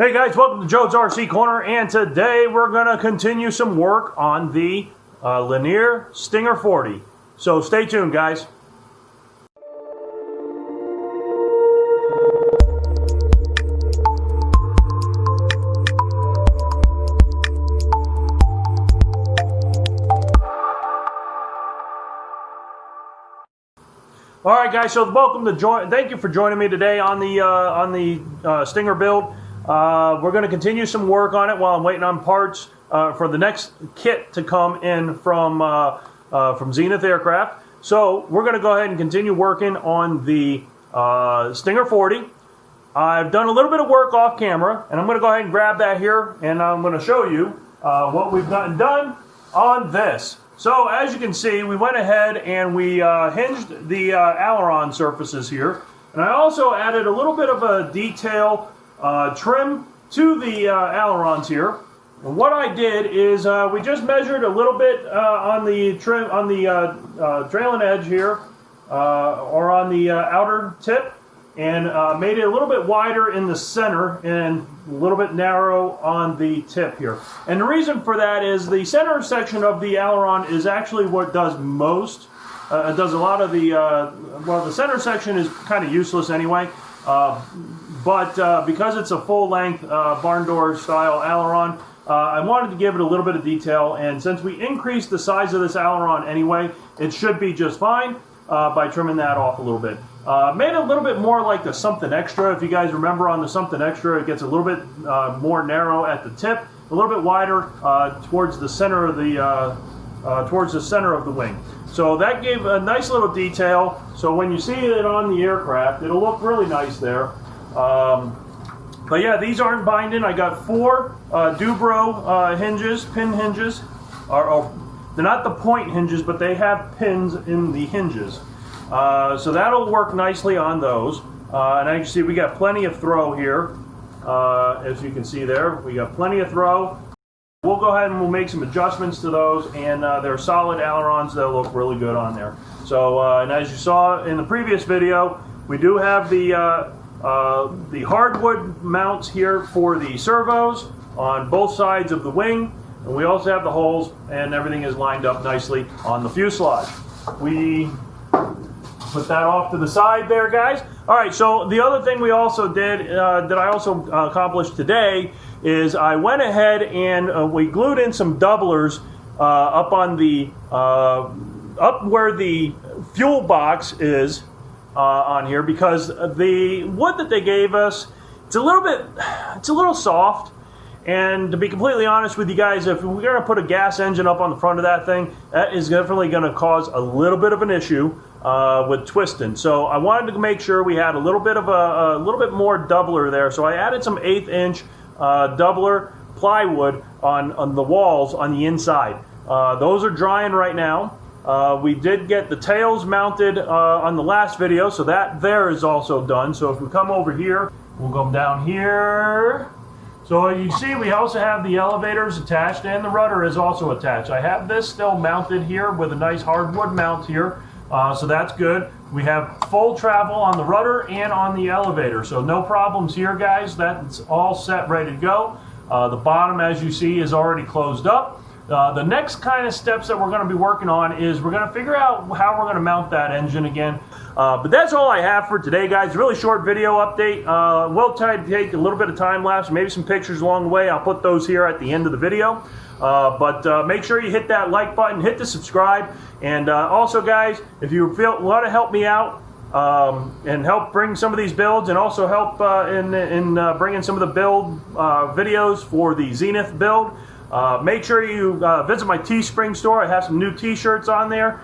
Hey guys, welcome to Joe's RC Corner, and today we're going to continue some work on the Lanier Stinger 40. So stay tuned, guys. All right, guys. So welcome to thank you for joining me today on the Stinger build. We're going to continue some work on it while I'm waiting on parts for the next kit to come in from Zenith Aircraft. So we're going to go ahead and continue working on the Stinger 40. I've done a little bit of work off camera, and I'm going to go ahead and grab that here, and I'm going to show you what we've gotten done on this. So as you can see, we went ahead and we hinged the aileron surfaces here, and I also added a little bit of a detail trim to the ailerons here. And what I did is we just measured a little bit on the trim, on the trailing edge here, or on the outer tip, and made it a little bit wider in the center and a little bit narrow on the tip here. And the reason for that is the center section of the aileron is actually what does most. It does a lot of the, well, the center section is kind of useless anyway. But because it's a full-length barn door style aileron, I wanted to give it a little bit of detail, and since we increased the size of this aileron anyway, it should be just fine by trimming that off a little bit. Made it a little bit more like the something extra. If you guys remember on the something extra, it gets a little bit more narrow at the tip, a little bit wider towards the center of the wing. So that gave a nice little detail. So when you see it on the aircraft, it'll look really nice there. But yeah, these aren't binding. I got 4 Dubro hinges, pin hinges. They're not the point hinges, but they have pins in the hinges. So that'll work nicely on those. And as you see, we got plenty of throw here. As you can see there, we got plenty of throw. We'll go ahead and we'll make some adjustments to those, and they're solid ailerons. They'll look really good on there. So, and as you saw in the previous video, we do have the hardwood mounts here for the servos on both sides of the wing, and we also have the holes, and everything is lined up nicely on the fuselage. We put that off to the side there, guys. All right, so the other thing we also did, that I also accomplished today, is I went ahead and we glued in some doublers up on the, up where the fuel box is on here, because the wood that they gave us, it's a little soft. And to be completely honest with you guys, if we're going to put a gas engine up on the front of that thing, that is definitely going to cause a little bit of an issue with twisting. So I wanted to make sure we had a little bit of a little bit more doubler there. So I added some 1/8 inch doubler plywood on the walls on the inside. Those are drying right now. We did get the tails mounted on the last video, so that there is also done. So if we come over here, we'll go down here. So you see we also have the elevators attached, and the rudder is also attached. I have this still mounted here with a nice hardwood mount here, so that's good. We have full travel on the rudder and on the elevator, so no problems here, guys. That's all set, ready to go. The bottom, as you see, is already closed up. The next kind of steps that we're going to be working on is we're going to figure out how we're going to mount that engine again. But that's all I have for today, guys. Really short video update. We'll try to take a little bit of time lapse, maybe some pictures along the way. I'll put those here at the end of the video. But make sure you hit that like button, hit the subscribe, and also, guys, if you want to help me out and help bring some of these builds, and also help in bringing some of the build videos for the Zenith build, make sure you visit my Teespring store. I have some new t-shirts on there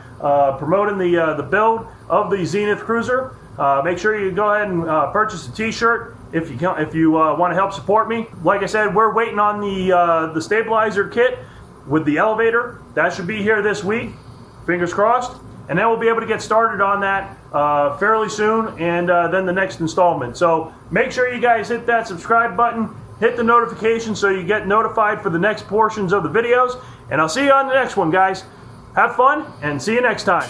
promoting the build of the Zenith Cruiser. Make sure you go ahead and purchase a t-shirt if you want to help support me. Like I said, we're waiting on the stabilizer kit with the elevator. That should be here this week, fingers crossed, and then we'll be able to get started on that fairly soon, and then the next installment. So make sure you guys hit that subscribe button, hit the notification so you get notified for the next portions of the videos, and I'll see you on the next one, guys. Have fun, and see you next time.